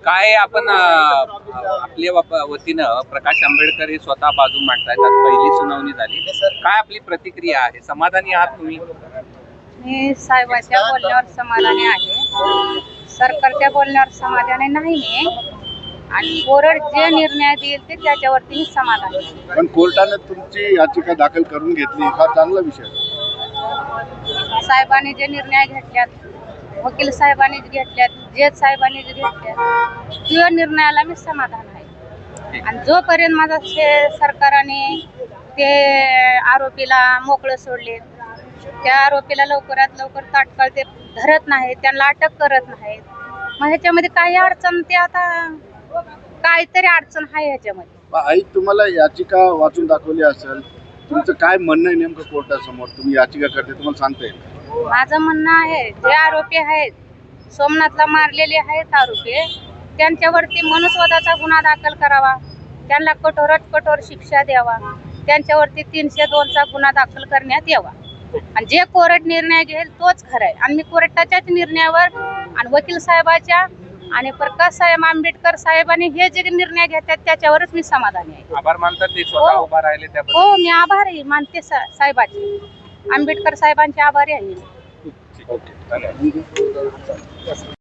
काय आपण आपल्या वतीनं प्रकाश आंबेडकर हे स्वतः बाजू मांडतायत. आज पहिली सुनावणी झाली. काय आपली प्रतिक्रिया आहे? समाधानी आहात तुम्ही? मी साहेबांच्या बोलण्यावर समाधानी आहे. सरकारच्या बोलण्यावर समाधानी नाही मी. आणि कोर्ट जे निर्णय देईल ते त्याच्यावरती मी समाधानी आहे. पण कोर्टाने तुमची याचिका दाखल करून घेतली, हा चांगला विषय. साहेबांनी जे निर्णय घेतल्यात, वकील साहेबांनी घेतल्यात, जज साहेबांनी जे घेतल्यात, त्या निर्णयाला मी समाधान आहे. आणि जोपर्यंत माझा सरकारने ते आरोपीला मोकळं सोडले, त्या आरोपीला लवकरात लवकर तात्काळ ते धरत नाहीत, त्यांना अटक करत नाहीत, मग ह्याच्यामध्ये काही अडचण, ते आता काहीतरी अडचण आहे ह्याच्यामध्ये. आई, तुम्हाला याचिका वाचून दाखवली असेल, तुमचं काय म्हणणं आहे नेमकं कोर्टासमोर? तुम्ही याचिका करते, तुम्हाला सांगता येईल? माझं म्हणणं आहे, जे आरोपी आहेत, सोमनाथला मारलेले आहेत आरोपी, त्यांच्यावरती मनुस्वादाचा गुन्हा दाखल करावा, त्यांना कठोरात कठोर शिक्षा द्यावा, त्यांच्यावरती 302चा गुन्हा दाखल करण्यात यावा. आणि जे कोर्ट निर्णय घेईल तोच खरं आहे. आणि मी कोर्टाच्याच निर्णयावर आणि वकील साहेबाच्या आणि प्रकाश साहेब आंबेडकर साहेबांनी हे जे निर्णय घेतात त्याच्यावरच मी समाधानी आहे. आभार मानतात ते स्वतः उभा राहिले त्याबद्दल? हो, मी आभारी मानते साहेबांचे, आंबेडकर साहेबांचे आभारी आहे. ओके, धन्यवाद.